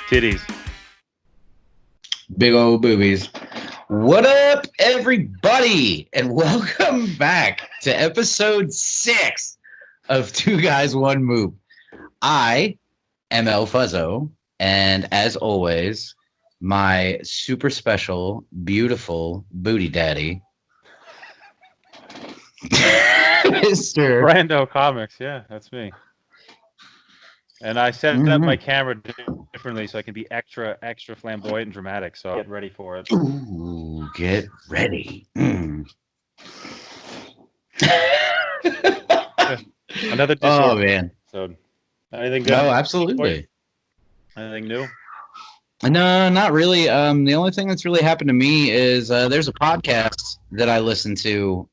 Titties. Big old boobies. What up, everybody? And welcome back to episode 6 of Two Guys, One Moop. I am El Fuzzo, and as always, my super special, beautiful booty daddy, Mr. Brando Comics. Yeah, that's me. And I set up my camera differently so I can be extra flamboyant and dramatic. So get ready for it. Ooh, get ready. Another Oh, man. episode. Anything good? Oh, absolutely. Anything new? No, not really. The only thing that's really happened to me is there's a podcast that I listen to.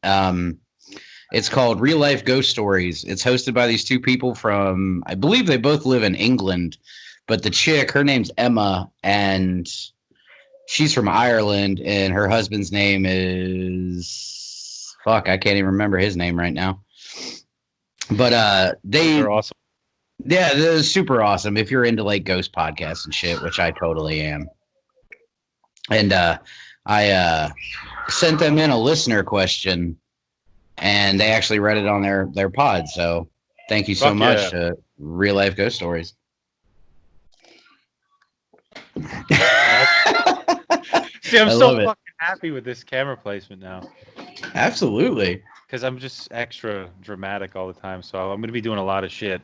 It's called Real Life Ghost Stories. It's hosted by these two people from, I believe they both live in England, but the chick, her name's Emma, and she's from Ireland, and her husband's name is, I can't even remember his name right now. But they're awesome. Yeah, they're super awesome if you're into like ghost podcasts and shit, which I totally am. And I sent them in a listener question, and they actually read it on their pod. So thank you so much to Real Life Ghost Stories. See, I'm so fucking happy with this camera placement now. Absolutely. Because I'm just extra dramatic all the time, so I'm going to be doing a lot of shit.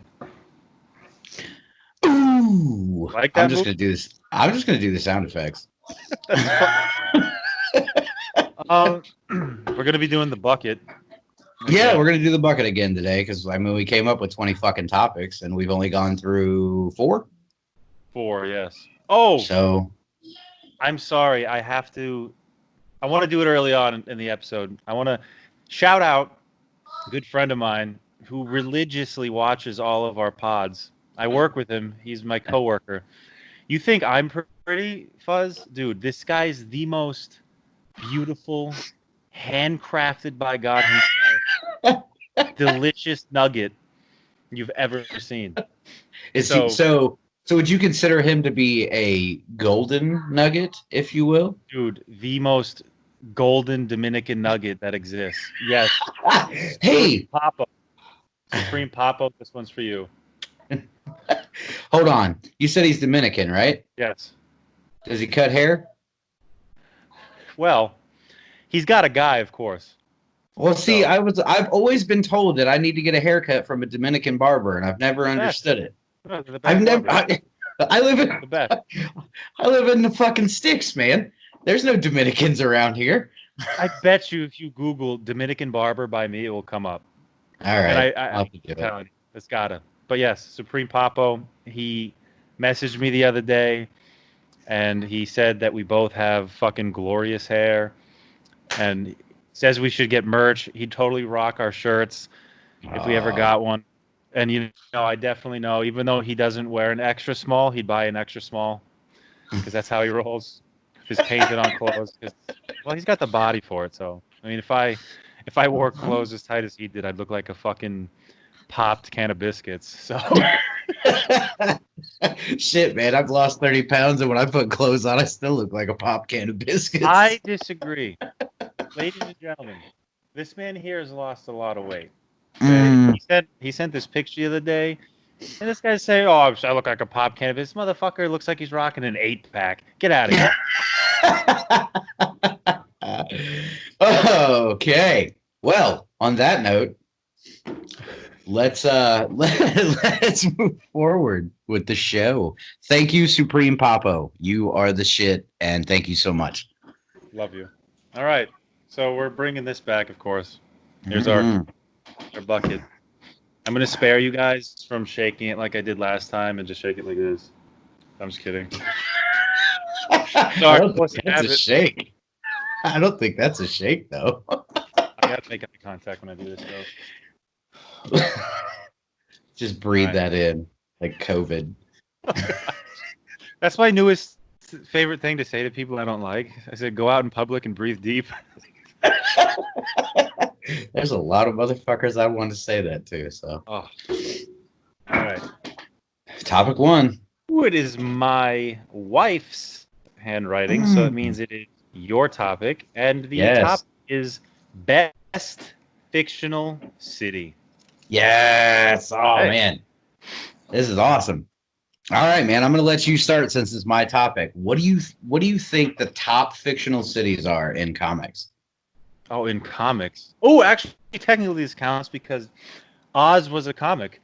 Ooh. Like that I'm just going to do this. I'm just going to do the sound effects. We're going to be doing the bucket. Yeah, we're going to do the bucket again today because, I mean, we came up with 20 fucking topics and we've only gone through 4. 4, yes. Oh! So, I'm sorry. I want to do it early on in the episode. I want to shout out a good friend of mine who religiously watches all of our pods. I work with him. He's my coworker. You think I'm pretty, Fuzz? Dude, this guy's the most beautiful, handcrafted by God himself, delicious nugget you've ever seen. So would you consider him to be a golden nugget, if you will? Dude, the most golden Dominican nugget that exists. Yes. Hey! Papo. Supreme Papo, this one's for you. Hold on. You said he's Dominican, right? Yes. Does he cut hair? Well, he's got a guy, of course. Well, see, I've always been told that I need to get a haircut from a Dominican barber, and I've never understood it. I live in the best. I live in the fucking sticks, man. There's no Dominicans around here. I bet you if you Google Dominican barber by me, it will come up. All right. I'll have to do it. It's gotta. But yes, Supreme Papo, he messaged me the other day, and he said that we both have fucking glorious hair, and says we should get merch. He'd totally rock our shirts if we ever got one. And you know, I definitely know, even though he doesn't wear an extra small, he'd buy an extra small because that's how he rolls. Just painted on clothes. Well, he's got the body for it. So I mean, if I wore clothes as tight as he did, I'd look like a fucking popped can of biscuits. So shit, man, I've lost 30 pounds, and when I put clothes on, I still look like a pop can of biscuits. I disagree. Ladies and gentlemen, this man here has lost a lot of weight. He sent this picture the other day, and this guy's saying, "Oh, I look like a pop can of biscuits." This motherfucker looks like he's rocking an 8-pack. Get out of here. Okay. Well, on that note, let's move forward with the show. Thank you, Supreme Papo. You are the shit, and thank you so much. Love you. All right. So we're bringing this back, of course. Here's our bucket. I'm going to spare you guys from shaking it like I did last time and just shake it like this. I'm just kidding. Sorry, that's a shake. I don't think that's a shake, though. I got to make eye contact when I do this, though. Just breathe that in, like COVID. That's my newest favorite thing to say to people I don't like. I said, go out in public and breathe deep. There's a lot of motherfuckers I want to say that to. So, all right. Topic 1. It is my wife's handwriting, so it means it is your topic, and the Yes. topic is best fictional city. Yes. Oh, Hey. man. This is awesome. All right, man. I'm going to let you start since it's my topic. What do you think the top fictional cities are in comics? Oh, in comics. Oh, actually, technically this counts because Oz was a comic.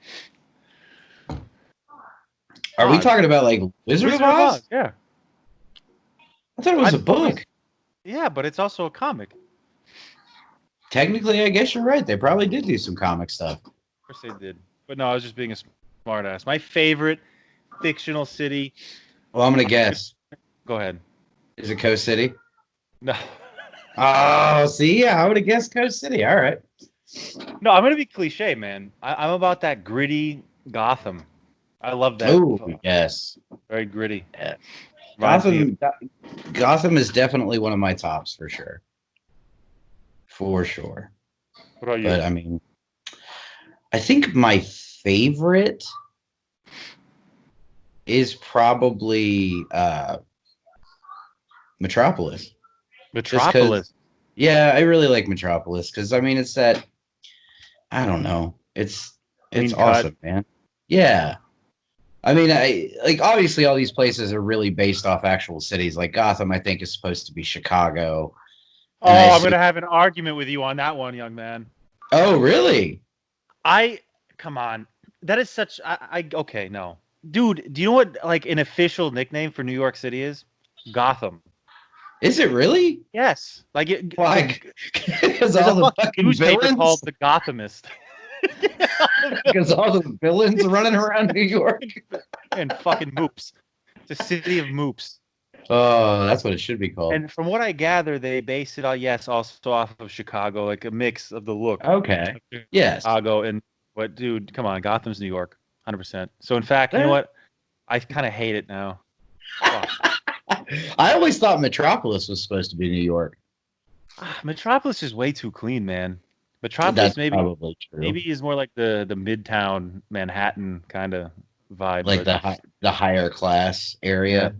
Are we Oz. talking about like Wizard of Oz? Yeah. I thought it was a book. Yeah, but it's also a comic. Technically, I guess you're right. They probably did do some comic stuff. Of course they did. But no, I was just being a smart ass. My favorite fictional city. Well, I'm going to guess. Go ahead. Is it Coast City? No. Oh, see, I would have guessed Coast City. All right. No, I'm gonna be cliche, man. I'm about that gritty Gotham. I love that. Oh, yes. Very gritty. Yeah. Reminds me Gotham is definitely one of my tops for sure. For sure. What about you? But I mean, I think my favorite is probably Metropolis. Metropolis. Yeah, I really like Metropolis because I mean it's that I don't know. It's awesome, man. Yeah. I mean, I like obviously all these places are really based off actual cities. Like Gotham, I think is supposed to be Chicago. Oh, I'm gonna have an argument with you on that one, young man. Oh, really? Come on. That is such okay, no. Dude, do you know what like an official nickname for New York City is? Gotham. Is it really? Yes. Like it Why? Because there's all a the fucking newspaper villains? called The Gothamist. Because all the villains running around New York. And fucking Moops. It's a city of Moops. Oh, that's what it should be called. And from what I gather, they base it on also off of Chicago, like a mix of the look. Okay. Yes. Chicago and what, dude? Come on, Gotham's New York, 100%. So in fact, you know what? I kind of hate it now. I always thought Metropolis was supposed to be New York. Metropolis is way too clean, man. Metropolis That's maybe probably true. maybe is more like the Midtown Manhattan kind of vibe, like the higher class area.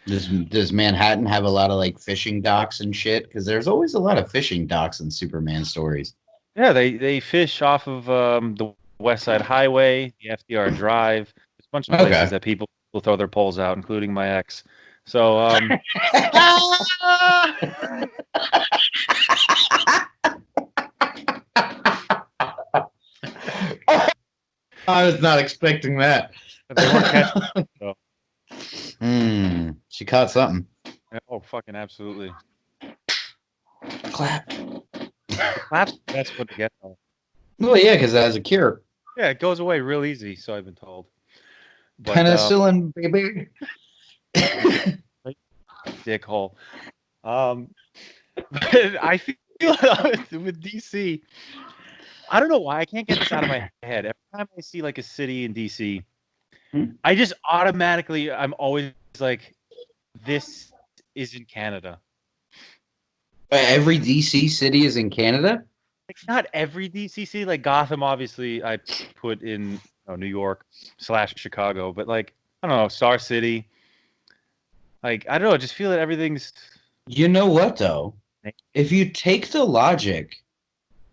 Yeah. Does Manhattan have a lot of like fishing docks and shit? Because there's always a lot of fishing docks in Superman stories. Yeah, they fish off of the West Side Highway, the FDR Drive. There's a bunch of places that people will throw their poles out, including my ex. So I was not expecting that. They weren't catching it, so. She caught something. Oh, fucking absolutely. Clap. Clap's the best one to get though. Well, yeah, because it has a cure. Yeah, it goes away real easy, so I've been told. Penicillin, baby. Dickhole. But I feel with DC, I don't know why I can't get this out of my head. Every time I see like a city in DC, I just automatically I'm always like, this is in Canada. Every DC city is in Canada? Like not every DC city. Like Gotham, obviously, I put in New York / Chicago, but like I don't know, Star City. Like I don't know, I just feel that everything's. You know what though? If you take the logic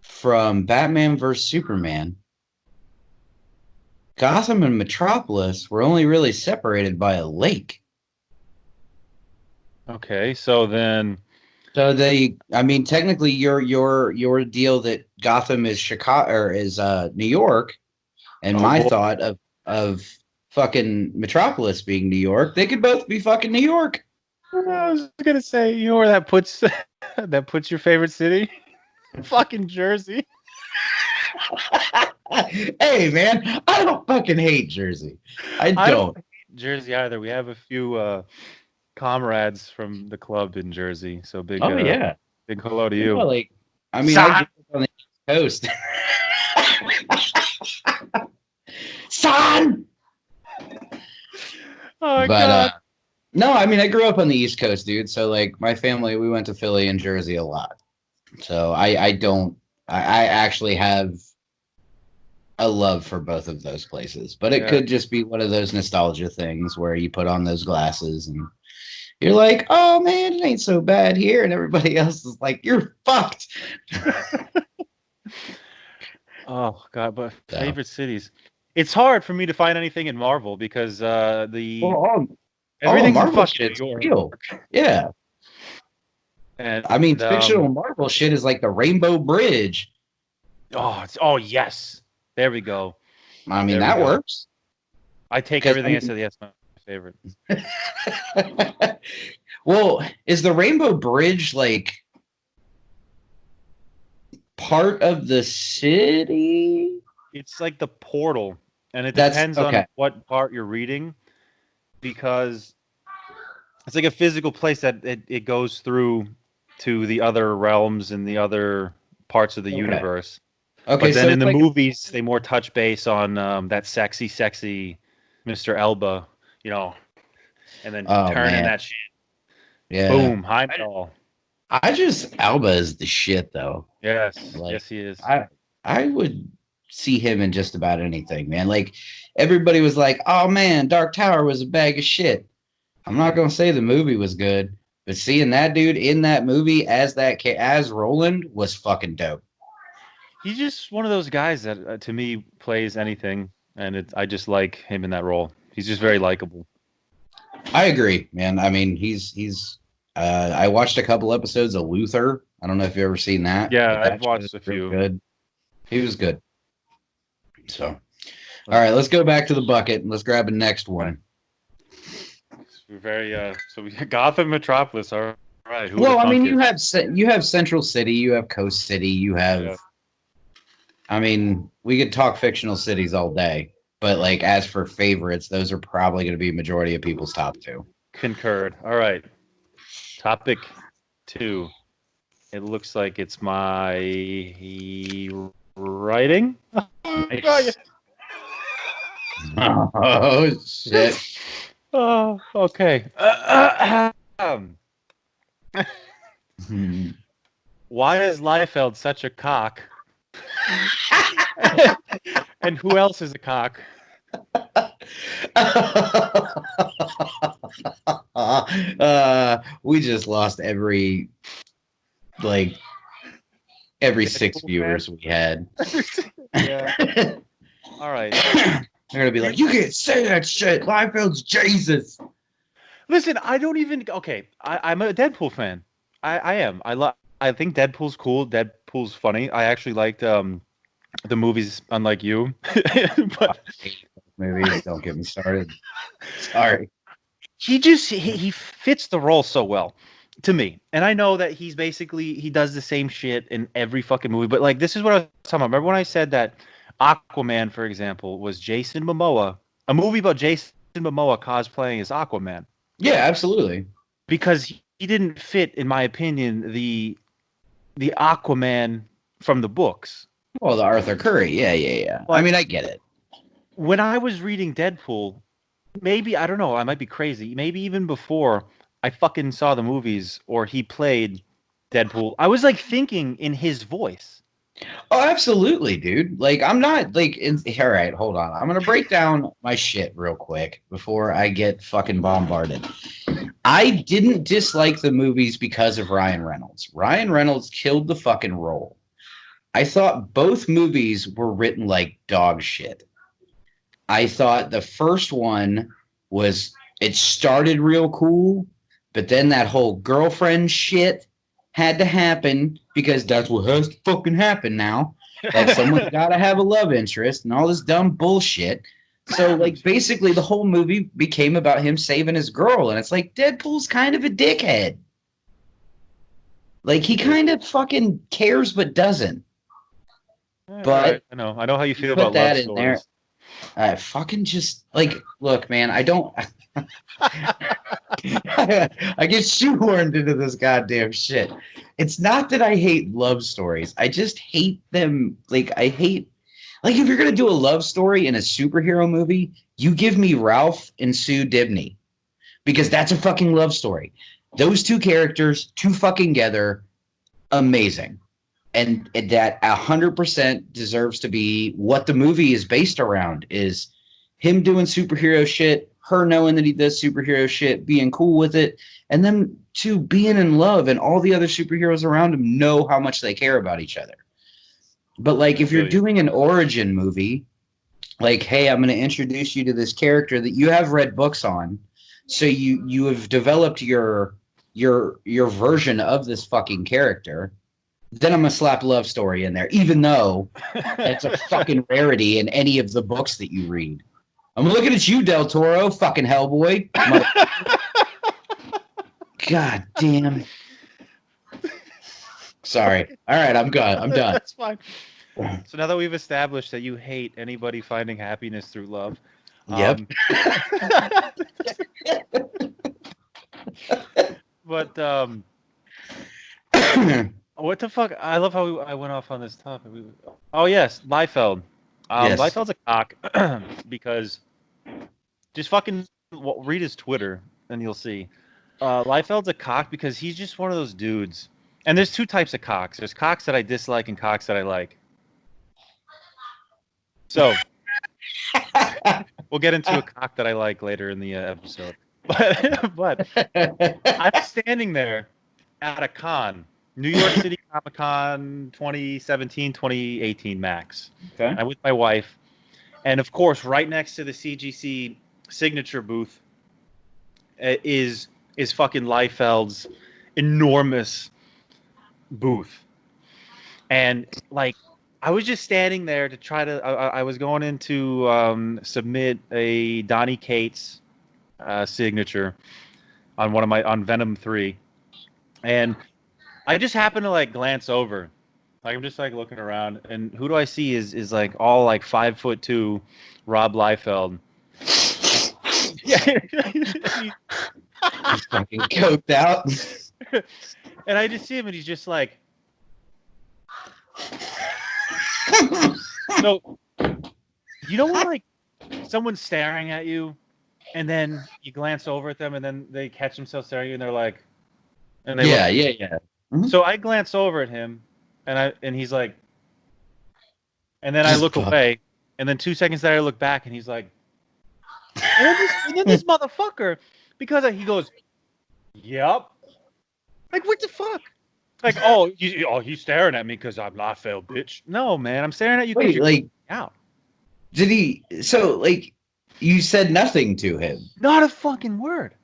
from Batman vs Superman, Gotham and Metropolis were only really separated by a lake. Okay, so then. So technically, your deal that Gotham is Chicago or is New York, and thought of fucking Metropolis being New York, they could both be fucking New York. I was gonna say, you know where that puts your favorite city? Fucking Jersey. Hey man, I don't fucking hate Jersey. I don't hate Jersey either. We have a few comrades from the club in Jersey, so big. Oh yeah, big hello to you. Like, I mean, I grew up on the East Coast. Son. Oh my God. No, I mean, I grew up on the East Coast, dude. So like, my family, we went to Philly and Jersey a lot. So I actually have a love for both of those places, but it Yeah. could just be one of those nostalgia things where you put on those glasses and you're like, oh man, it ain't so bad here, and everybody else is like, you're fucked. Oh God, but So, favorite cities. It's hard for me to find anything in Marvel because the well, all everything's in Marvel fucking New shit's York, real. Yeah, and I mean, fictional Marvel shit is like the Rainbow Bridge. oh yes, there we go, I mean, there we that go. works. I take Because everything I said. Yes, my favorite. well, is the Rainbow Bridge like part of the city? It's like the portal, and it That's depends on okay. what part you're reading because it's like a physical place that it goes through to the other realms and the other parts of the Okay. universe. Okay, But then so in it's the like movies, they more touch base on that sexy Mr. Elba, you know, and then oh turning man. that shit. Yeah. Boom, Heimdall. I just Alba is the shit though. Yes, Like yes, he is. I would see him in just about anything, man. Like everybody was like, "Oh man, Dark Tower was a bag of shit." I'm not gonna say the movie was good, but seeing that dude in that movie as as Roland was fucking dope. He's just one of those guys that, to me, plays anything, and I just like him in that role. He's just very likable. I agree, man. I mean, he's. I watched a couple episodes of Luther. I don't know if you've ever seen that, Yeah, but I've that show's watched a real few. good. He was good. So, all right, let's go back to the bucket and let's grab a next one. We're very so we Gotham Metropolis. All right, who would Well, have I mean, thunk it? you have Central City, you have Coast City, you have. Yeah. I mean, we could talk fictional cities all day, but like as for favorites, those are probably going to be majority of people's top two. Concurred. All right. Topic 2. It looks like it's my writing. Nice. Oh shit! Oh, okay. Hmm. Why is Liefeld such a cock? And who else is a cock? We just lost like every six Deadpool fan? viewers we had. Yeah. All right. They're gonna be like, "You can't say that shit. Liefeld's Jesus." Listen, I don't even. Okay, I'm a Deadpool fan. I am. I think Deadpool's cool. Deadpool's funny. I actually liked the movies, unlike you. But Movies, don't get me started. Sorry. he fits the role so well to me. And I know that he does the same shit in every fucking movie. But like, this is what I was talking about. Remember when I said that Aquaman, for example, was Jason Momoa, a movie about Jason Momoa cosplaying as Aquaman? Yeah, absolutely. Because he didn't fit, in my opinion, the Aquaman from the books. Well, the Arthur Curry. Yeah, yeah, yeah. I But mean, I get it. when I was reading Deadpool, maybe I don't know, I might be crazy. Maybe even before I fucking saw the movies or he played Deadpool, I was like thinking in his voice. Oh, absolutely, dude. Like, I'm not like. All right, hold on. I'm gonna break down my shit real quick before I get fucking bombarded. I didn't dislike the movies because of Ryan Reynolds. Ryan Reynolds killed the fucking role. I thought both movies were written like dog shit. I thought the first one was it started real cool, but then that whole girlfriend shit had to happen because that's what has to fucking happen now. Like someone's got to have a love interest and all this dumb bullshit. So like basically the whole movie became about him saving his girl, and it's like Deadpool's kind of a dickhead. Like he kind of fucking cares but doesn't. All right, But I know how you you feel put about love that in there. stories. I fucking just like look, man. I don't. I get shoehorned into this goddamn shit. It's not that I hate love stories. I just hate them. Like I hate. Like if you're gonna do a love story in a superhero movie, you give me Ralph and Sue Dibney because that's a fucking love story. Those two characters, too fucking together, amazing. and that 100% deserves to be what the movie is based around, is him doing superhero shit, her knowing that he does superhero shit, being cool with it, and then two being in love, and all the other superheroes around him know how much they care about each other. But like, if you're doing an origin movie, like, hey, I'm going to introduce you to this character that you have read books on, so you have developed your version of this fucking character, then I'm going to slap love story in there, even though it's a fucking rarity in any of the books that you read. I'm looking at you, Del Toro, fucking Hellboy. God damn. Sorry. All right, I'm good. I'm done. That's fine. So now that we've established that you hate anybody finding happiness through love. Yep. But what the fuck? I love how I went off on this topic. Oh yes, Liefeld. Yes. Liefeld's a cock because just fucking read his Twitter and you'll see. Liefeld's a cock because he's just one of those dudes. And there's two types of cocks. There's cocks that I dislike and cocks that I like. So we'll get into a cock that I like later in the episode. But I'm standing there at a con, New York City Comic Con 2017, 2018 max. Okay. I'm with my wife. And of course, right next to the CGC signature booth is fucking Liefeld's enormous booth. And like, I was just standing there to try to. I was going in to submit a Donny Cates signature on Venom 3, and I just happened to like glance over, like I'm just like looking around, and who do I see is like all like 5'2" Rob Liefeld. Yeah, he's fucking coked out. And I just see him, and he's just like. So, you know when like someone's staring at you, and then you glance over at them, and then they catch themselves staring at you, and they're like, and they yeah. Mm-hmm. So I glance over at him, and he's like, and then I look away, and then 2 seconds later I look back, and he's like, and then this motherfucker, because he goes, yep, like what the fuck? Like, he's staring at me because I'm Liefeld, bitch. No, man, I'm staring at you because you're like out. Did he? So, like, you said nothing to him? Not a fucking word.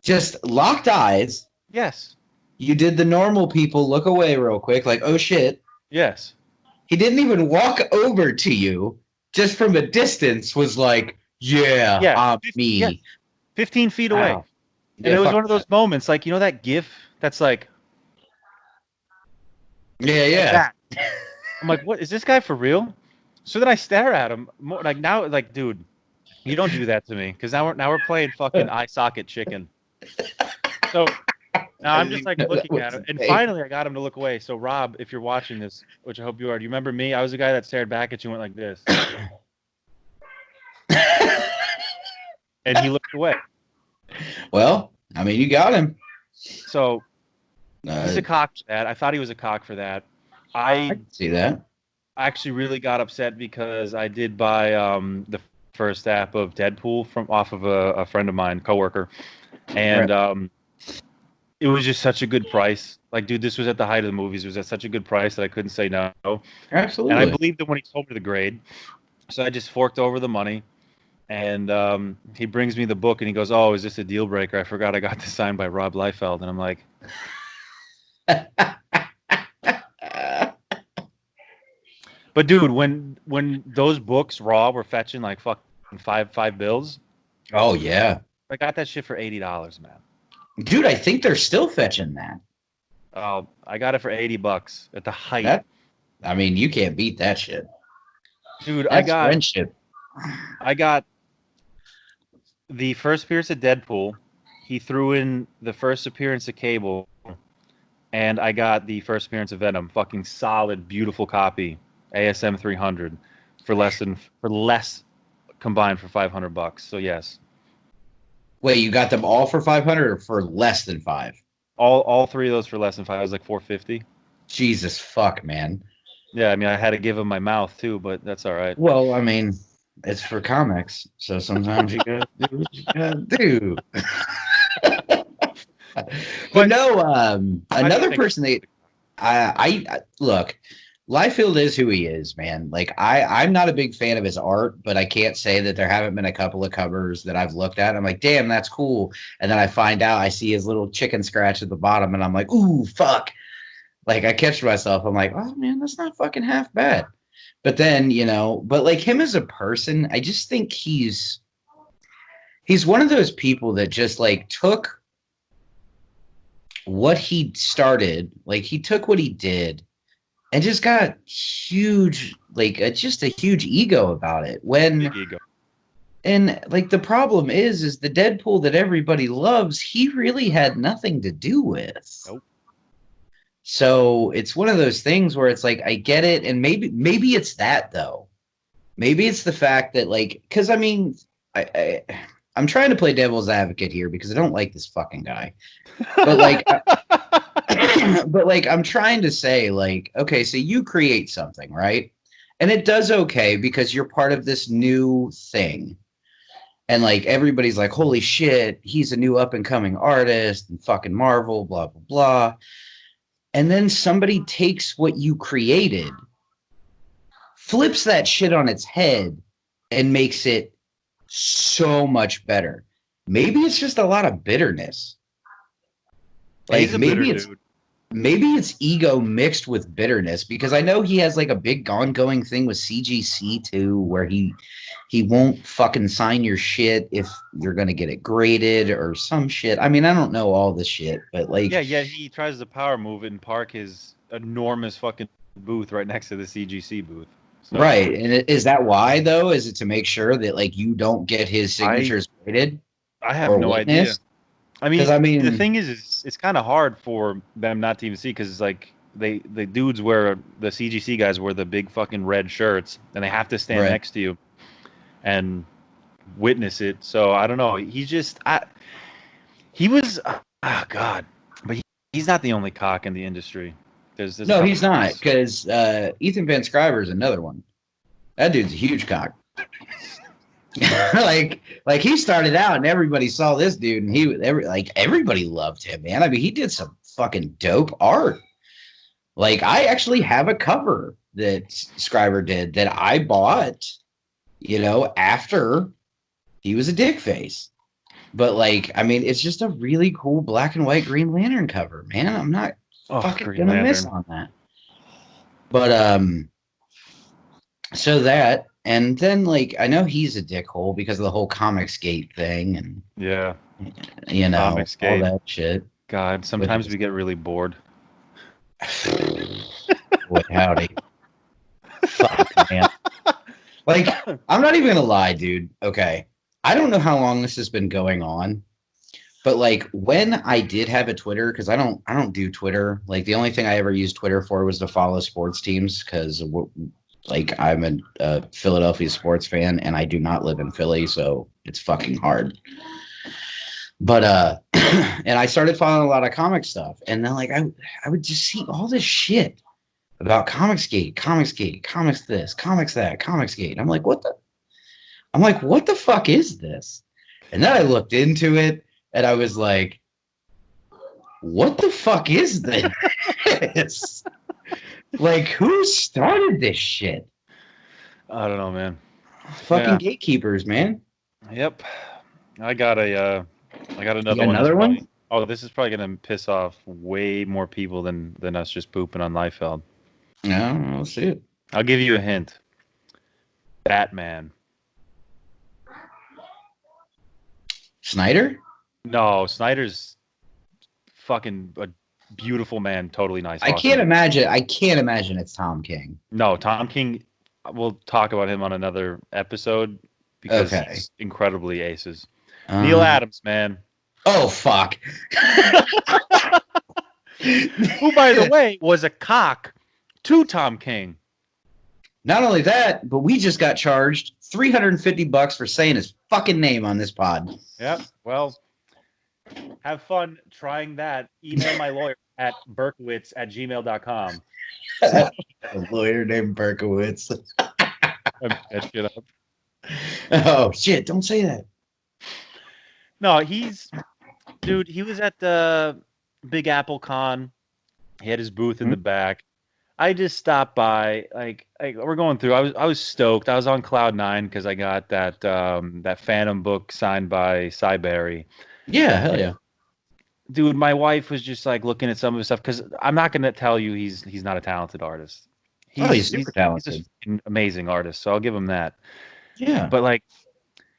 Just locked eyes. Yes. You did the normal people look away real quick, like, oh shit. Yes. He didn't even walk over to you. Just from a distance, was like, yeah, me. Yeah. 15 feet away. Wow. And it was one of those moments, like, you know that GIF that's like. Yeah. I'm like, what is this guy for real? So then I stare at him more, like now, like, dude, you don't do that to me, because now we're playing fucking eye socket chicken. So now I'm just like looking at him, and finally I got him to look away. So Rob, if you're watching this, which I hope you are, do you remember me? I was the guy that stared back at you and went like this, and he looked away. Well, I mean, you got him. So he's a cock for that. I thought he was a cock for that. I can see that. I actually really got upset because I did buy the first app of Deadpool off of a friend of mine, coworker, and it was just such a good price. Like, dude, this was at the height of the movies. It was at such a good price that I couldn't say no. Absolutely. And I believed him when he told me the grade, so I just forked over the money. And he brings me the book, and he goes, "Oh, is this a deal breaker? I forgot I got this signed by Rob Liefeld." And I'm like. But dude, when those books raw were fetching like fucking five bills. Oh yeah. I got that shit for $80, man. Dude, I think they're still fetching that. Oh, I got it for $80 at the height. I mean, you can't beat that shit. Dude, That's friendship. I got the first appearance of Deadpool. He threw in the first appearance of Cable, and I got the first appearance of Venom. Fucking solid, beautiful copy. ASM 300 for less combined for $500. So yes. Wait, you got them all for 500 or for less than 5? All three of those for less than 5. I was like 450. Jesus fuck, man. Yeah, I mean, I had to give him my mouth too, but that's all right. Well, I mean, it's for comics, so sometimes you gotta do what you gotta do. But no, How do you another think? person that I look, Liefeld is who he is, man. Like I'm not a big fan of his art, but I can't say that there haven't been a couple of covers that I've looked at. I'm like, damn, that's cool. And then I find out I see his little chicken scratch at the bottom, and I'm like, ooh, fuck. Like I catch myself. I'm like, oh man, that's not fucking half bad. But then, but like him as a person, I just think he's one of those people that just like took what he started, like he took what he did and just got huge, like just a huge ego about it. Big ego. And like the problem is the Deadpool that everybody loves, he really had nothing to do with. Nope. So it's one of those things where it's like I get it, and maybe it's that though. Maybe it's the fact that like, because I mean, I'm trying to play devil's advocate here because I don't like this fucking guy, but like, but like I'm trying to say like, okay, so you create something, right? And it does okay because you're part of this new thing. And like everybody's like, holy shit, he's a new up and coming artist and fucking Marvel, blah, blah, blah. And then somebody takes what you created, flips that shit on its head, and makes it so much better. Maybe it's just a lot of bitterness. Like maybe it's ego mixed with bitterness, because I know he has like a big ongoing thing with CGC too, where he won't fucking sign your shit if you're gonna get it graded or some shit. I mean, I don't know all this shit, but like, yeah, he tries to power move it and park his enormous fucking booth right next to the CGC booth. So, right. And is that why though? Is it to make sure that like you don't get his signatures graded? I have no idea. I mean, the thing is it's kind of hard for them not to even see, because it's like the dudes wear, the CGC guys wear the big fucking red shirts, and they have to stand next to you and witness it. So I don't know. He was God, but he's not the only cock in the industry. There's no, he's not, because Ethan Van Sciver is another one. That dude's a huge cock. like he started out and everybody saw this dude, and everybody loved him, man. I mean, he did some fucking dope art. Like I actually have a cover that Scriber did that I bought, after he was a dick face. But like, I mean, it's just a really cool black and white Green Lantern cover, man. I'm not fucking gonna miss on that. But so that, and then like I know he's a dickhole because of the whole Comicsgate thing, and all that shit. God, sometimes we get really bored. Boy, howdy. Fuck, man. Like, I'm not even gonna lie, dude. Okay, I don't know how long this has been going on, but like when I did have a Twitter, because I don't do Twitter. Like the only thing I ever used Twitter for was to follow sports teams, because like I'm a Philadelphia sports fan and I do not live in Philly, so it's fucking hard. But and I started following a lot of comic stuff, and then like I would just see all this shit about Comicsgate, comics this, comics that, Comicsgate. I'm like, what the fuck is this? And then I looked into it and I was like, what the fuck is this? Like, who started this shit? I don't know, man. Fucking gatekeepers, man. Yep. I got another one. Another one? Oh, this is probably gonna piss off way more people than us just pooping on Liefeld. No, let's see it. I'll give you a hint. Batman. Snyder? No, Snyder's fucking a beautiful man, totally nice. I can't imagine it's Tom King. No, Tom King, we'll talk about him on another episode because he's incredibly aces. Neil Adams, man. Oh, fuck. Who, by the way, was a cock to Tom King. Not only that, but we just got charged $350 for saying his fucking name on this pod. Yep. Well, Have fun trying that. Email my lawyer at berkowitz@gmail.com. A lawyer named Berkowitz. That shit up. Oh shit! Don't say that. No, dude. He was at the Big Apple Con. He had his booth in Hmm? the back. I just stopped by. Like we're going through. I was stoked. I was on cloud nine because I got that Phantom book signed by Cy Berry. Yeah, hell yeah. Dude, my wife was just like looking at some of his stuff because I'm not gonna tell you he's not a talented artist. Oh, he's He's super he's he's talented. an amazing artist, so I'll give him that. Yeah, But like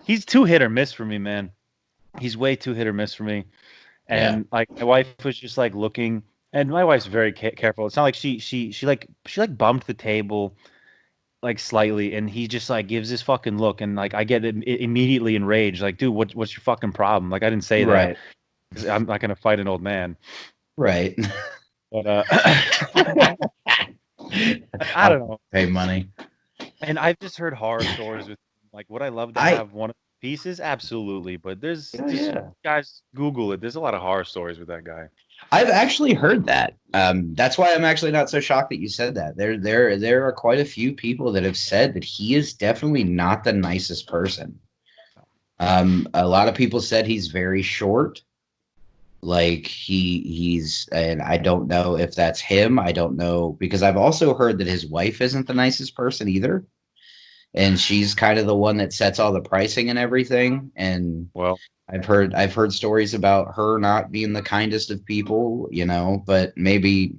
he's too hit or miss for me, man. He's way too hit or miss for me. yeah, And like my wife was just like looking, and my wife's very careful. It's not like she bumped the table like slightly, and he just like gives this fucking look, and like I get immediately enraged. Like, dude, what's your fucking problem? Like, I didn't say that right, 'cause I'm not gonna fight an old man. right. But I I'll don't know. pay money. And I've just heard horror stories with like, would I love to I have one of the pieces? Absolutely. But there's oh, just yeah. guys Google it. There's a lot of horror stories with that guy. I've actually heard that. That's why I'm actually not so shocked that you said that. There are quite a few people that have said that he is definitely not the nicest person. A lot of people said he's very short. Like he's, and I don't know if that's him. I don't know because I've also heard that his wife isn't the nicest person either, and she's kind of the one that sets all the pricing and everything. And Well, I've heard stories about her not being the kindest of people, but maybe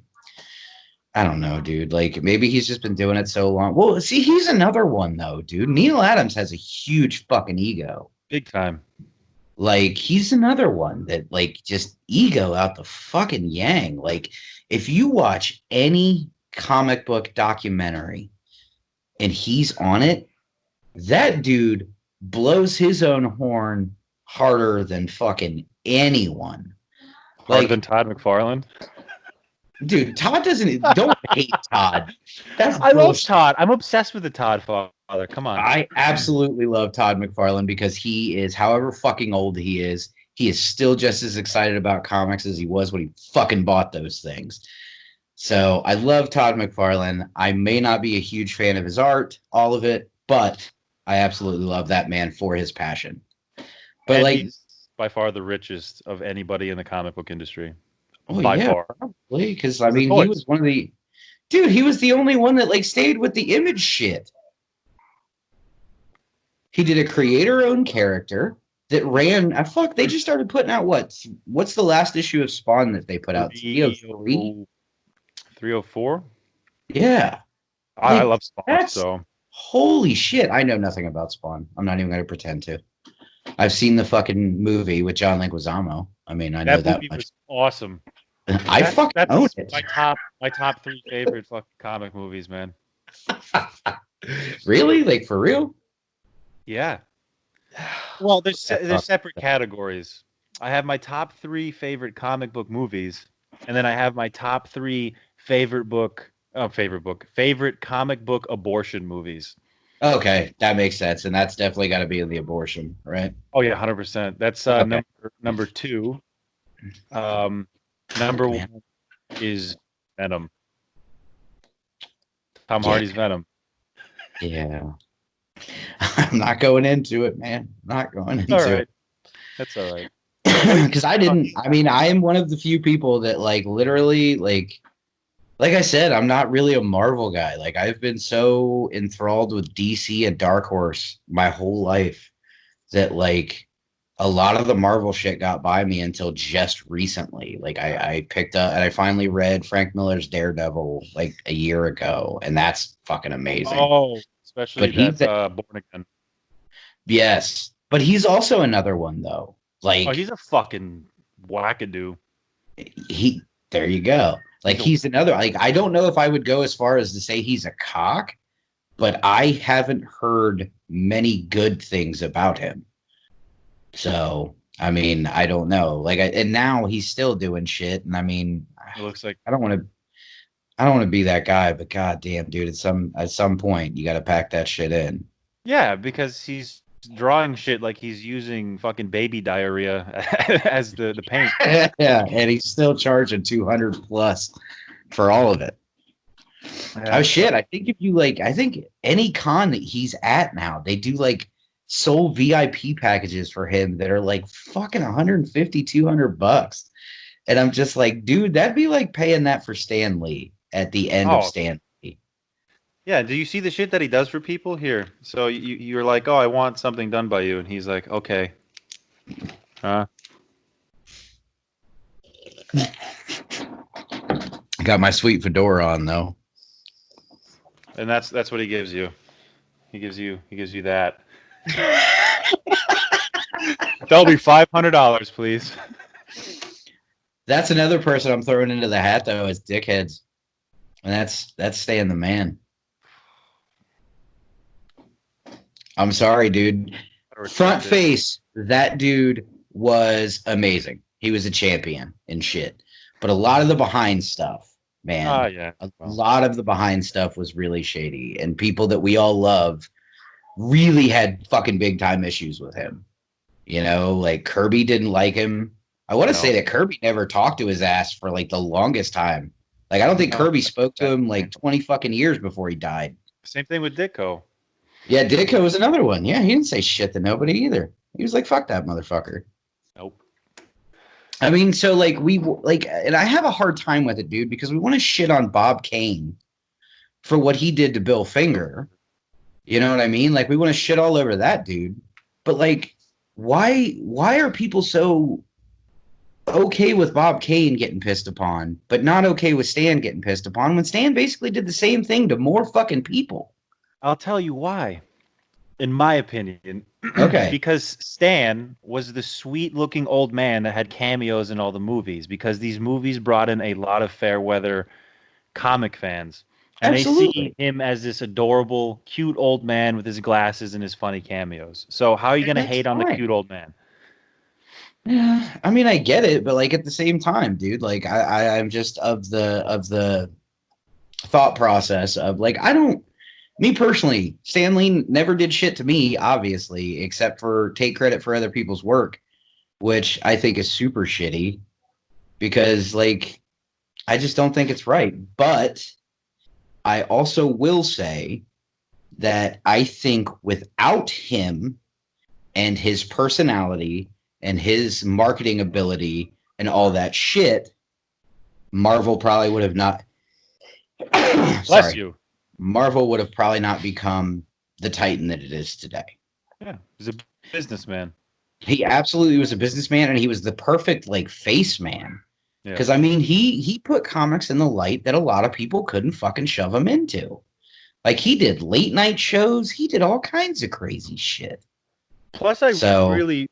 I don't know, dude. Like maybe he's just been doing it so long. Well, see, he's another one though, dude. Neil Adams has a huge fucking ego. big time. Like he's another one that like just ego out the fucking yang. Like if you watch any comic book documentary and he's on it, that dude blows his own horn harder than fucking anyone. Harder than Like, Todd McFarlane. dude, Todd doesn't. Don't hate Todd. That's I love bullshit. Todd. I'm obsessed with the Todd father. Come on. I absolutely love Todd McFarlane because he is, however fucking old he is still just as excited about comics as he was when he fucking bought those things. So I love Todd McFarlane. I may not be a huge fan of his art, all of it, but I absolutely love that man for his passion. But And like, he's by far the richest of anybody in the comic book industry. oh By yeah, far. probably because I The mean he toys. was one of the dude. He was the only one that like stayed with the Image shit. He did a creator-owned character that ran. Fuck, they just started putting out what's the last issue of Spawn that they put out? 303? 304. Yeah, I like love Spawn, that's so holy shit. I know nothing about Spawn. I'm not even going to pretend to. I've seen the fucking movie with John Leguizamo. I mean, I know that that movie much. was awesome. I fucking own That's it. my top three favorite fucking comic movies, man. Really? Like for real? Yeah. Well, there's That's there's separate categories. I have my top three favorite comic book movies, and then I have my top three favorite comic book abortion movies. okay, that makes sense, and that's definitely got to be in the abortion, right? Oh yeah, 100%. That's Okay. number two. Number Fuck, man. one is Venom. Tom Yeah, Hardy's Venom. yeah. I'm not going into it, man. Not going All into right, it. that's all right. Because I didn't. I mean, I am one of the few people that like literally like I said, I'm not really a Marvel guy. Like I've been so enthralled with DC and Dark Horse my whole life that like a lot of the Marvel shit got by me until just recently. Like I picked up and I finally read Frank Miller's Daredevil like a year ago, and that's fucking amazing. Oh, especially But he's that Born Again. yes, but he's also another one though. Oh, Like he's a fucking wackadoo. he, there you go. Like he's another. Like I don't know if I would go as far as to say he's a cock, but I haven't heard many good things about him. So I mean, I don't know. Like, and now he's still doing shit. And I mean, It looks like I don't want to. I don't want to be that guy, but god damn, dude, at some point you got to pack that shit in. yeah, because he's drawing shit like he's using fucking baby diarrhea as the paint. Yeah, and he's still charging 200 plus for all of it. Yeah. Oh shit! I think if you like, I think any con that he's at now, they do like sole VIP packages for him that are like fucking 150, 200 bucks. And I'm just like, dude, that'd be like paying that for Stan Lee at the end of Oh, Stan Lee. yeah. Do you see the shit that he does for people here? So you're like, oh, I want something done by you, and he's like, okay, huh? Got my sweet fedora on though. And that's what he gives you. He gives you that. That'll be $500, please. That's another person I'm throwing into the hat though is dickheads, and that's Stan the man. I'm sorry, dude. Front face, that dude was amazing. He was a champion and shit. But a lot of the behind stuff, man. Oh yeah. A lot of the behind stuff was really shady, and people that we all love really had fucking big time issues with him. You know, like Kirby didn't like him. I want to say that Kirby never talked to his ass for like the longest time. Like I don't think Kirby spoke to him like 20 fucking years before he died. Same thing with Ditko. Yeah, Ditko was another one. Yeah, he didn't say shit to nobody either. He was like, fuck that motherfucker. Nope. I mean, so like and I have a hard time with it, dude, because we want to shit on Bob Kane for what he did to Bill Finger. You know what I mean? Like we want to shit all over that dude. But like, why are people so okay with Bob Kane getting pissed upon, but not okay with Stan getting pissed upon when Stan basically did the same thing to more fucking people? I'll tell you why. In my opinion, okay, because Stan was the sweet-looking old man that had cameos in all the movies. Because these movies brought in a lot of fair weather comic fans, and absolutely. They see him as this adorable, cute old man with his glasses and his funny cameos. So how are you going to hate on the cute old man? Yeah, I mean, I get it, but like at the same time, dude, like I'm just of the thought process of like me personally, Stan Lee never did shit to me, obviously, except for take credit for other people's work, which I think is super shitty because, like, I just don't think it's right. But I also will say that I think without him and his personality and his marketing ability and all that shit, Marvel probably would have not. Bless you. Marvel would have probably not become the Titan that it is today. Yeah, he's a businessman. He absolutely was a businessman, and he was the perfect like face man. Because I mean, he put comics in the light that a lot of people couldn't fucking shove him into. Like he did late night shows, he did all kinds of crazy shit. Plus, I really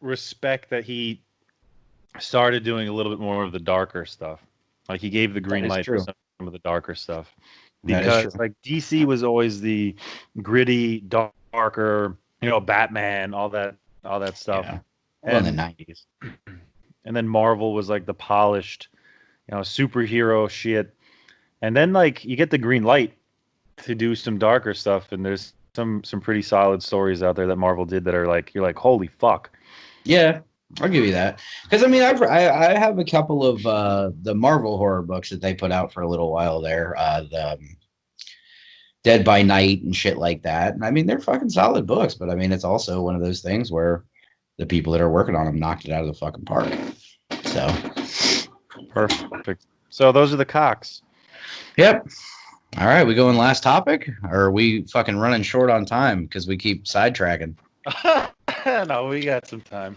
respect that he started doing a little bit more of the darker stuff. Like he gave the green light for some of the darker stuff. Because like DC was always the gritty, darker, you know, Batman, all that stuff. Yeah. Well, in the 90s. And then Marvel was like the polished, you know, superhero shit. And then like you get the green light to do some darker stuff, and there's some pretty solid stories out there that Marvel did that are like you're like, holy fuck. Yeah, I'll give you that. Because I mean, I have a couple of the Marvel horror books that they put out for a little while there. The Dead by Night and shit like that. And I mean, they're fucking solid books, but I mean, it's also one of those things where the people that are working on them knocked it out of the fucking park. So perfect. So those are the cocks. Yep. All right, we going last topic, or are we fucking running short on time because we keep sidetracking? No, we got some time.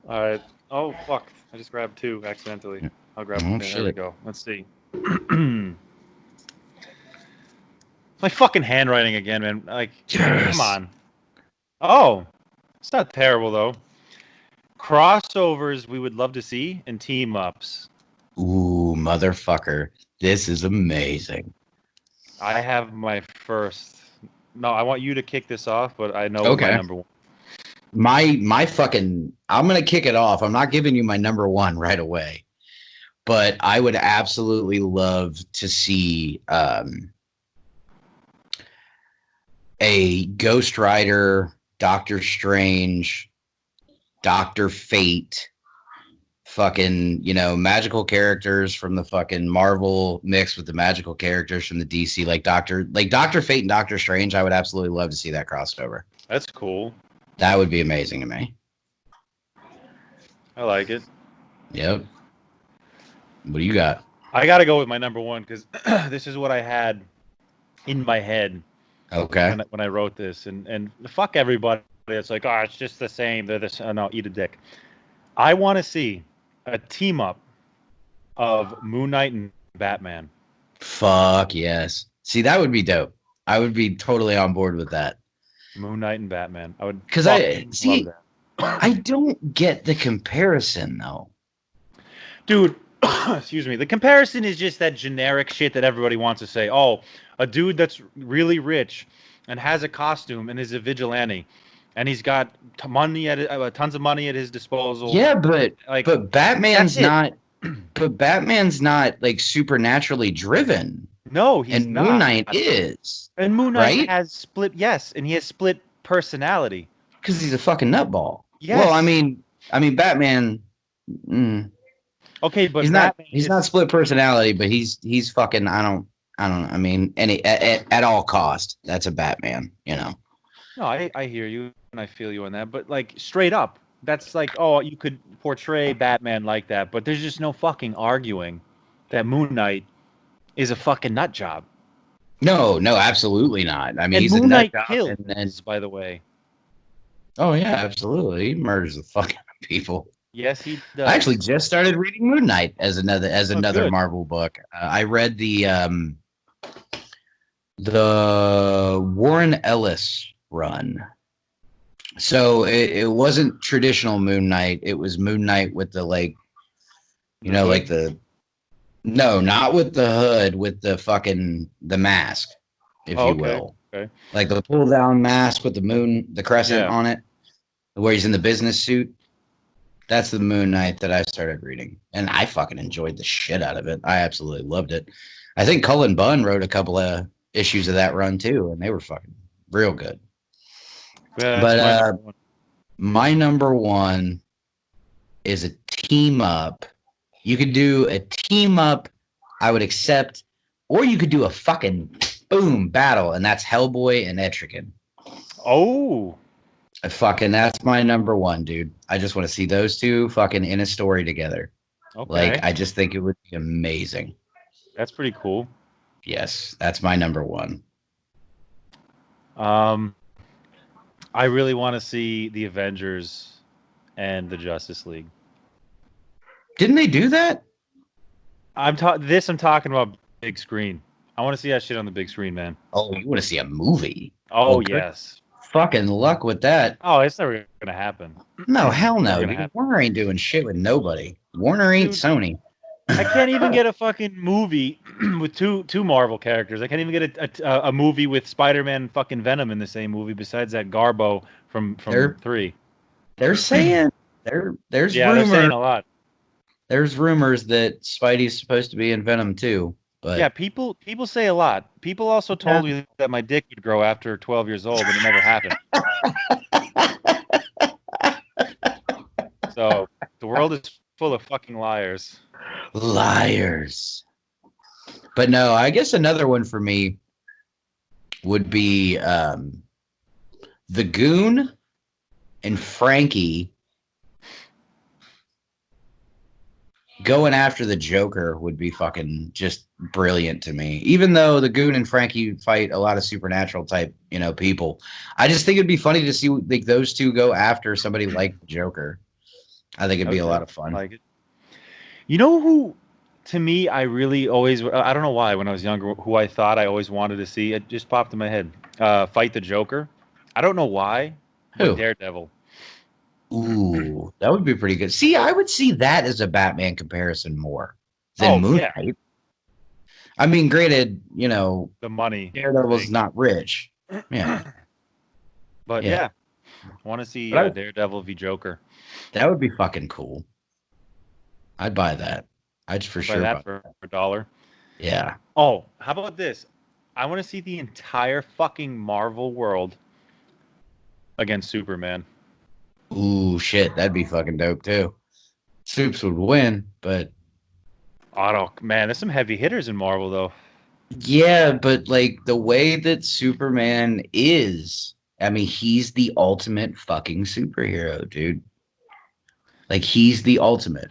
All right. Oh fuck! I just grabbed two accidentally. I'll grab one. There we go. Let's see. My fucking handwriting again, man. Like, come on. Oh, it's not terrible though. Crossovers we would love to see and team ups. Ooh, motherfucker. This is amazing. I have my first. No, I want you to kick this off, but I know my number one. My fucking. I'm going to kick it off. I'm not giving you my number one right away. but I would absolutely love to see a Ghost Rider, Doctor Strange, Doctor Fate, fucking, magical characters from the fucking Marvel mixed with the magical characters from the DC, like Doctor Fate and Doctor Strange. I would absolutely love to see that crossover. That's cool. That would be amazing to me. I like it. Yep. What do you got? I got to go with my number one because this is what I had in my head. Okay. When I wrote this, and fuck everybody. It's like, oh, it's just the same. They're this. Oh, no, eat a dick. I want to see a team up of Moon Knight and Batman. Fuck yes. See, that would be dope. I would be totally on board with that. Moon Knight and Batman. I would. Because I don't get the comparison though. Dude, excuse me. The comparison is just that generic shit that everybody wants to say. Oh, a dude that's really rich and has a costume and is a vigilante, and he's got tons of money at his disposal. Yeah, but Batman's not. But Batman's not like supernaturally driven. No, he's not. And Moon Knight is. And Moon Knight right? has split. Yes, and he has split personality. Because he's a fucking nutball. Yes. Well, I mean, Batman. Okay, but he's not split personality, but he's fucking. I don't. I mean, at all cost, that's a Batman. No, I hear you and I feel you on that, but like straight up, that's like, oh, you could portray Batman like that, but there's just no fucking arguing that Moon Knight is a fucking nut job. No, absolutely not. I mean, he's Moon a Knight nut kills, job, by the way. Oh yeah, absolutely. He murders the fuck out of people. Yes, he does. I actually just started reading Moon Knight as another good. Marvel book. I read the Warren Ellis run. So it wasn't traditional Moon Knight. It was Moon Knight with the not with the hood, with the mask, if you will. Okay. Like the pull down mask with the crescent on it, where he's in the business suit. That's the Moon Knight that I started reading, and I fucking enjoyed the shit out of it. I absolutely loved it. I think Cullen Bunn wrote a couple of issues of that run too, and they were fucking real good. Yeah, but my number one is a team up. You could do a team up, I would accept, or you could do a fucking boom battle, and that's Hellboy and Etrigan. Oh. That's my number one, dude. I just want to see those two fucking in a story together. Okay. Like, I just think it would be amazing. That's pretty cool. Yes, that's my number one. I really want to see the Avengers and the Justice League. Didn't they do that? I'm talking about big screen. I want to see that shit on the big screen, man. Oh, you want to see a movie? Oh, yes. Fucking luck with that. Oh, it's never gonna happen. No, hell no. Warner ain't doing shit with nobody. Warner ain't Sony. I can't even get a fucking movie with two Marvel characters. I can't even get a movie with Spider-Man and fucking Venom in the same movie. Besides that Garbo from 3. They're saying there's they're saying a lot. There's rumors that Spidey's supposed to be in Venom too. But yeah, people say a lot. People also told me that my dick would grow after 12 years old, and it never happened. So the world is full of fucking liars. Liars. But no, I guess another one for me would be the Goon and Frankie going after the Joker would be fucking just brilliant to me. Even though the Goon and Frankie fight a lot of supernatural type, people, I just think it'd be funny to see like those two go after somebody like the Joker. I think it'd be a lot of fun. Like it. You know who, to me, I really always, I don't know why, when I was younger, who I thought I always wanted to see, it just popped in my head, fight the Joker. I don't know why. Who? Daredevil. Ooh, that would be pretty good. See, I would see that as a Batman comparison more than Moon Knight. Yeah. I mean, granted, the money. Daredevil's not rich. Yeah. But yeah. I want to see Daredevil v Joker. That would be fucking cool. I'd buy that. I'd for Buy sure that buy for that. $1. Yeah. Oh, how about this? I want to see the entire fucking Marvel world against Superman. Ooh, shit. That'd be fucking dope too. Soups would win, but Oh, man, there's some heavy hitters in Marvel, though. yeah, but like the way that Superman is, I mean, he's the ultimate fucking superhero, dude. Like he's the ultimate.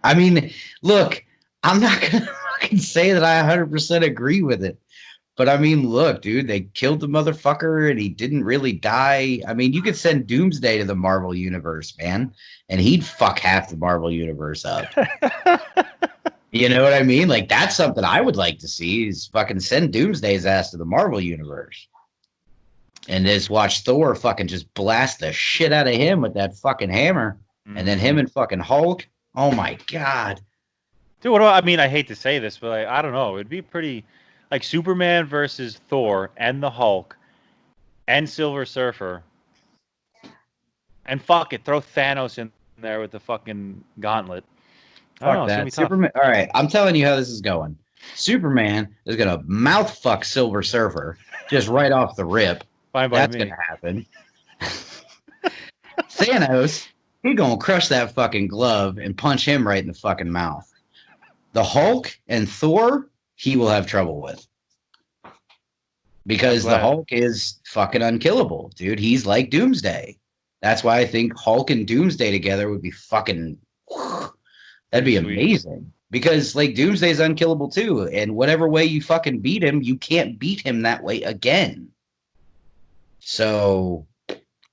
I mean, look, I'm not gonna fucking say that I 100% agree with it. But I mean, look, dude, they killed the motherfucker and he didn't really die. I mean, you could send Doomsday to the Marvel universe, man, and he'd fuck half the Marvel universe up. You know what I mean? Like that's something I would like to see is fucking send Doomsday's ass to the Marvel universe. And just watch Thor fucking just blast the shit out of him with that fucking hammer. And then him Mhm. and fucking Hulk. Oh my god. Dude, what do I mean? I hate to say this, but like, I don't know. It'd be pretty like Superman versus Thor and the Hulk and Silver Surfer. And fuck it, throw Thanos in there with the fucking gauntlet. I don't know. Fuck It's gonna be that. tough. Superman. All right. I'm telling you how this is going. Superman is going to mouth fuck Silver Surfer just right off the rip. Fine by That's going me. to happen. Thanos, he going to crush that fucking glove and punch him right in the fucking mouth. The Hulk and Thor, he will have trouble with. Because the glad. Hulk is fucking unkillable, dude. He's like Doomsday. That's why I think Hulk and Doomsday together would be fucking. That'd Pretty be sweet. amazing. Because like Doomsday's unkillable too, and whatever way you fucking beat him, you can't beat him that way again. So,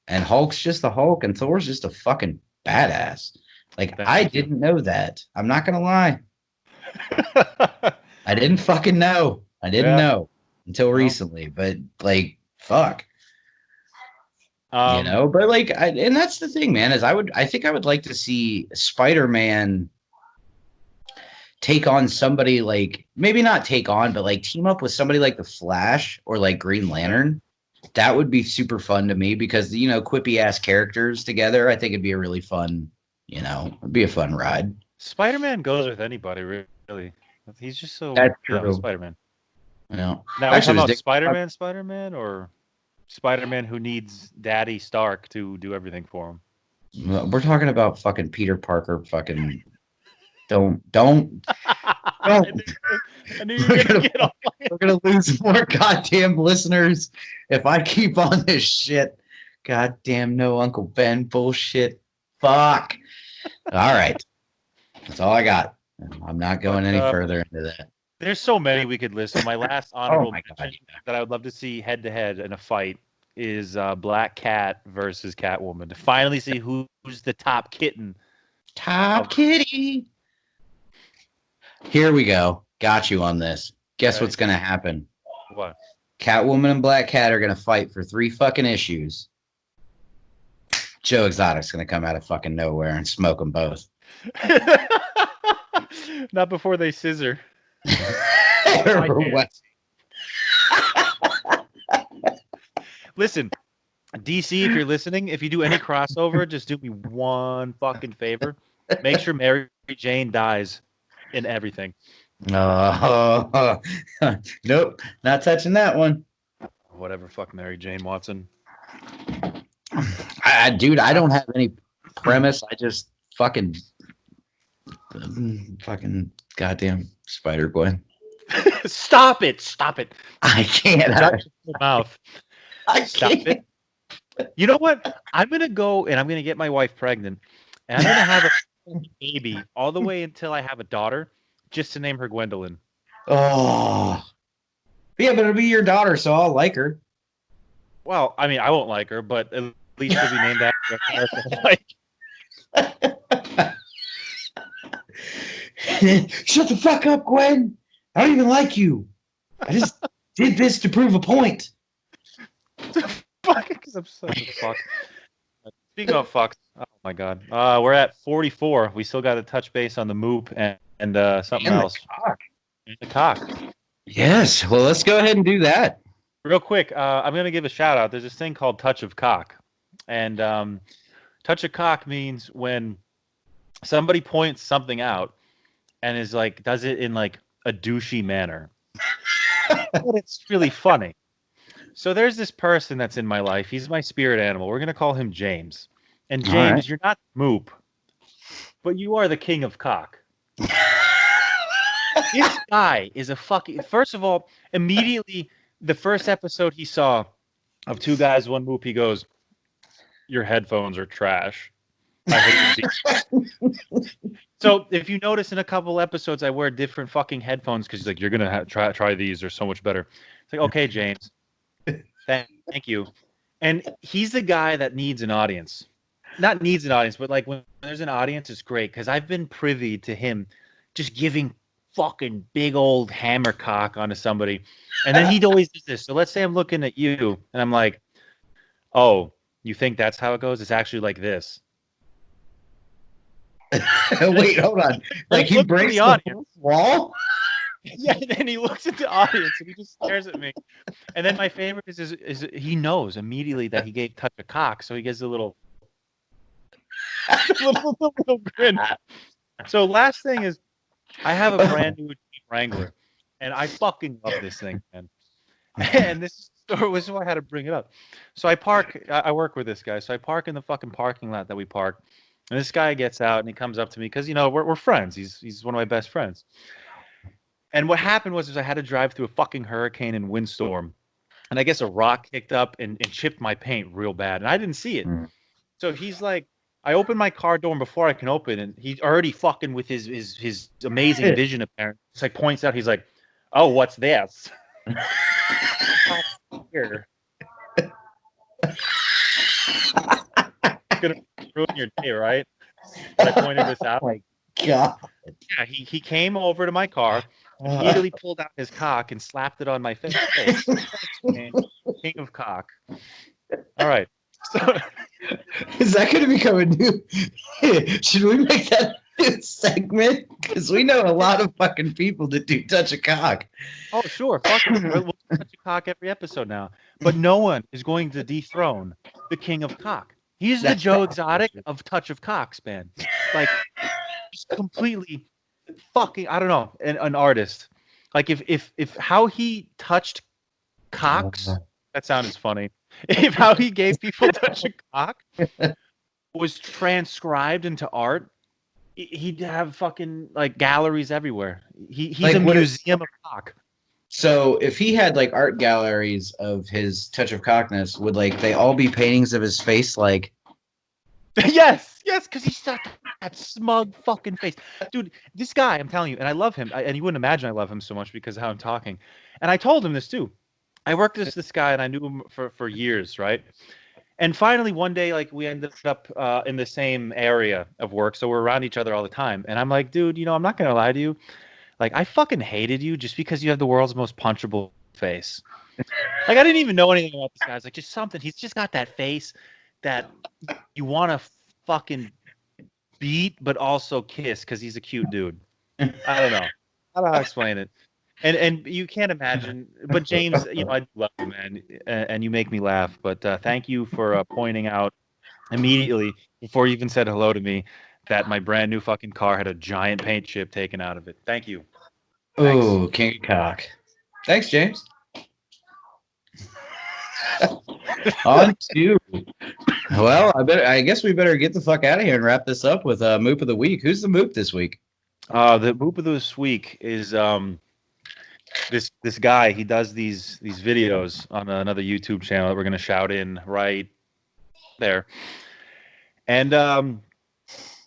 and Hulk's just the Hulk, and Thor's just a fucking badass. Like I Thank you. didn't know that. I'm not gonna lie. I didn't fucking know. I didn't Yeah. know until No. recently. But like, fuck. You Um, know, but like, and that's the thing, man. Is I think I would like to see Spider-Man take on somebody like maybe not take on, but like team up with somebody like the Flash or like Green Lantern. That would be super fun to me because you know, quippy ass characters together. I think it'd be a really fun, you know, it'd be a fun ride. Spider-Man goes with anybody, really. He's just so, That's you know, true. Spider-Man. You know, Now, are we actually, talking it was about Dick. Spider-Man, or Spider-Man who needs Daddy Stark to do everything for him? We're talking about fucking Peter Parker. Fucking don't. I knew you were We're gonna gonna, get on. we're gonna lose more goddamn listeners if I keep on this shit. Goddamn no Uncle Ben bullshit. Fuck. All right. That's all I got. I'm not going But any further into that. there's so many we could list. So my last Oh honorable my god. mention that I would love to see head to head in a fight is Black Cat versus Catwoman. To finally see who's the top kitten. Top kitty. Here we go. Got you on this. Guess Okay. what's gonna happen? What? Catwoman and Black Cat are gonna fight for 3 fucking issues. Joe Exotic's gonna come out of fucking nowhere and smoke them both. Not before they scissor. Or what? Listen, DC, if you're listening, if you do any crossover, just do me one fucking favor. Make sure Mary Jane dies in everything. Nope, not touching that one. Whatever, fuck Mary Jane Watson. Dude, I don't have any premise. I just fucking goddamn Spider Gwen. Stop it! Stop it! I can't. Shut your mouth. I Stop can't. it. You know what? I'm gonna go and I'm gonna get my wife pregnant, and I'm gonna have a baby all the way until I have a daughter, just to name her Gwendolyn. Oh, yeah, but it'll be your daughter, so I'll like her. Well, I mean, I won't like her, but at least she'll be named after a character I like. Shut the fuck up, Gwen. I don't even like you. I just did this to prove a point. Fuck, because I'm such a fuck. Speaking of fucks, oh my god, we're at 44. We still got to touch base on the Moop and something And else. The cock. Yes. Well, let's go ahead and do that. Real quick, I'm gonna give a shout out. There's this thing called Touch of Cock, and touch of cock means when somebody points something out and is like does it in like a douchey manner. But it's really funny. So there's this person that's in my life. He's my spirit animal. We're gonna call him James. And All right. James, you're not Moop, but you are the king of cock. This guy is a fucking. First of all, immediately the first episode he saw of Two Guys, One Moop, he goes, "Your headphones are trash. I hate these." So if you notice in a couple episodes, I wear different fucking headphones because he's like, "You're gonna try these. They're so much better." It's like, okay, James, thank you. And he's the guy that needs an audience. Not needs an audience, but like when there's an audience, it's great because I've been privy to him just giving fucking big old hammer cock onto somebody. And then he'd always do this. So let's say I'm looking at you and I'm like, oh, you think that's how it goes? It's actually like this. Wait, hold on. Like he breaks the audience wall? Yeah, and then he looks at the audience and he just stares at me. And then my favorite is he knows immediately that he gave touch a cock, so he gets a little little grin. So last thing is I have a brand new Jeep Wrangler, and I fucking love this thing, man. And this story was why I had to bring it up. So I work with this guy, so I park in the fucking parking lot that we park, and this guy gets out and he comes up to me because we're friends. He's one of my best friends. And what happened was I had to drive through a fucking hurricane and windstorm, and I guess a rock kicked up and chipped my paint real bad, and I didn't see it. So he's like, I open my car door, and before I can open it, he's already fucking with his amazing vision apparently. It's like points out, he's like, oh, what's this? Here. It's gonna ruin your day, right? I pointed this out. Oh my God. Yeah, he came over to my car, immediately pulled out his cock and slapped it on my face. King of cock. All right. So, is that going to become a new? Should we make that a segment? Because we know a lot of fucking people that do touch a cock. Oh, sure. Fuck it. We'll touch a cock every episode now. But no one is going to dethrone the king of cock. He's the Joe Exotic of touch of cocks, man. Like, just completely fucking, I don't know, an artist. Like, if how he touched cocks, that sounded funny. If how he gave people touch a cock was transcribed into art, he'd have fucking like galleries everywhere. He's like, a museum of cock. So if he had like art galleries of his touch of cockness, would like they all be paintings of his face? Like, yes, because he's got that smug fucking face, dude. This guy, I'm telling you, and I love him. And you wouldn't imagine I love him so much because of how I'm talking. And I told him this too. I worked with this guy, and I knew him for years, right? And finally, one day, like we ended up in the same area of work, so we're around each other all the time. And I'm like, dude, I'm not gonna lie to you. Like, I fucking hated you just because you have the world's most punchable face. Like, I didn't even know anything about this guy. It's like just something. He's just got that face that you want to fucking beat, but also kiss because he's a cute dude. I don't know. I don't know how to explain it. And you can't imagine. But James, I love you, man, and you make me laugh. But thank you for pointing out immediately before you even said hello to me that my brand new fucking car had a giant paint chip taken out of it. Thank you. Oh, king cock. Thanks, James. On to. Well, I guess we better get the fuck out of here and wrap this up with Moop of the Week. Who's the Moop this week? The Moop of this week is this guy. He does these videos on another YouTube channel that we're gonna shout in right there, and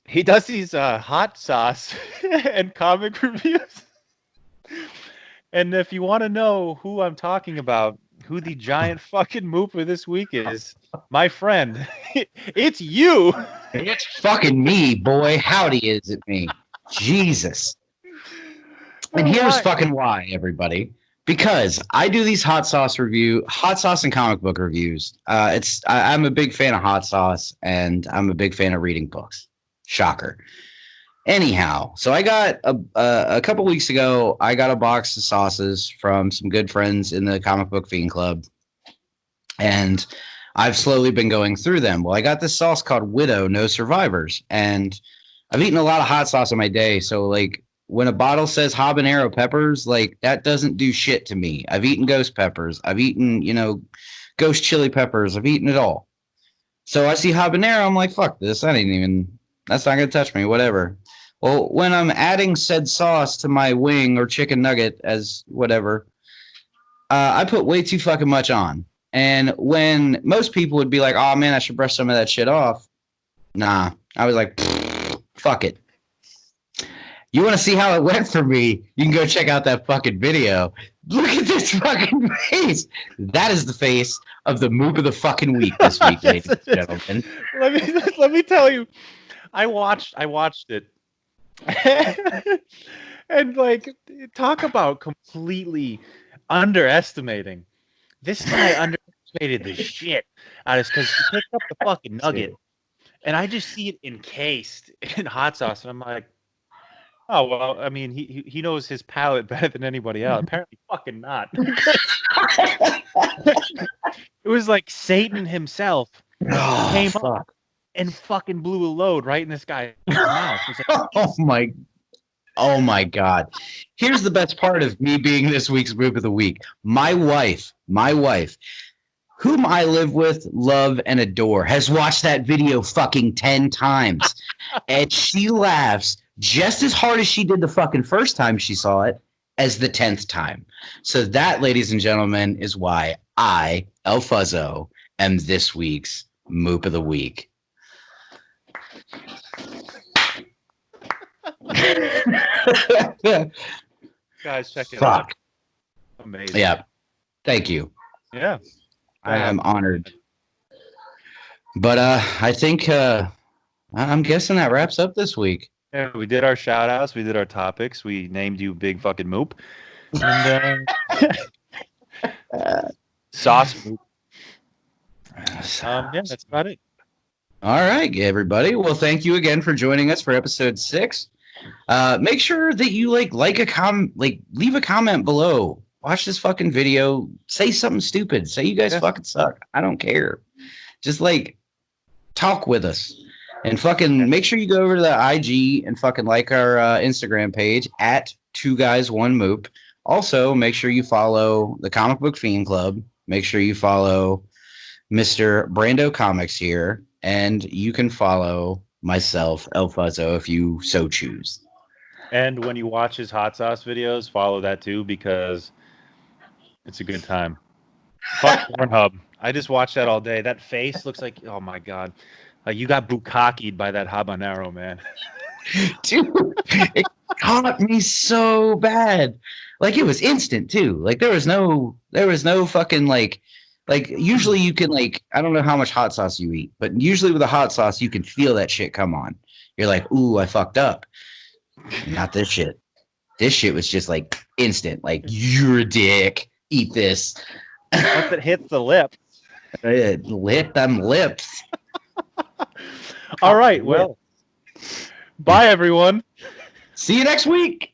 he does these hot sauce and comic reviews. And if you want to know who I'm talking about, who the giant fucking Moop of this week is, my friend, it's you. It's fucking me, boy. Howdy is it me? Jesus. And here's fucking why, everybody. Because I do these hot sauce and comic book reviews. I'm a big fan of hot sauce, and I'm a big fan of reading books. Shocker. Anyhow, so I got a couple weeks ago, I got a box of sauces from some good friends in the Comic Book Fiend Club, and I've slowly been going through them. Well, I got this sauce called Widow No Survivors, and I've eaten a lot of hot sauce in my day, so like when a bottle says habanero peppers, like that doesn't do shit to me. I've eaten ghost peppers. I've eaten, ghost chili peppers. I've eaten it all. So I see habanero, I'm like, fuck this. That's not going to touch me, whatever. Well, when I'm adding said sauce to my wing or chicken nugget as whatever, I put way too fucking much on. And when most people would be like, oh man, I should brush some of that shit off. Nah, I was like, fuck it. You want to see how it went for me? You can go check out that fucking video. Look at this fucking face. That is the face of the Moop of the fucking week this week, Yes, ladies and gentlemen. Let me tell you, I watched it, and like, talk about completely underestimating. This guy underestimated the shit out of us because he picked up the fucking nugget, and I just see it encased in hot sauce, and I'm like, oh well. I mean, he knows his palate better than anybody else. Apparently, fucking not. It was like Satan himself came up and fucking blew a load right in this guy's mouth. It was like, Oh my God. Here's the best part of me being this week's Moop of the Week. My wife, whom I live with, love, and adore, has watched that video fucking 10 times. And she laughs just as hard as she did the fucking first time she saw it as the 10th time. So that, ladies and gentlemen, is why I, El Fuzzo, am this week's Moop of the Week. guys, check it Fuck. out. Amazing. Yeah. Thank you. Yeah. I am honored. But I think I'm guessing that wraps up this week. Yeah, we did our shout outs, we did our topics, we named you Big Fucking Moop. And Sauce Moop. Yeah, that's about it. All right, everybody. Well, thank you again for joining us for episode 6. Make sure that you leave a comment below. Watch this fucking video. Say something stupid. Say you guys fucking suck. I don't care. Just talk with us. And fucking make sure you go over to the IG and fucking like our Instagram page at 2guys1moop. Also, make sure you follow the Comic Book Fiend Club. Make sure you follow Mr. Brando Comics here. And you can follow myself, El Fuzzo, if you so choose. And when you watch his hot sauce videos, follow that too, because it's a good time. Fuck Pornhub. I just watch that all day. That face looks like, oh my God. Like you got bukkakied by that habanero, man. Dude, it caught me so bad. Like it was instant too. Like there was no fucking like usually you can I don't know how much hot sauce you eat, but usually with a hot sauce you can feel that shit come on. You're like, ooh, I fucked up. Not this shit. This shit was just instant. Like you're a dick. Eat this. Once it hits the lip. It lit them lips. All right. Well, bye everyone. See you next week.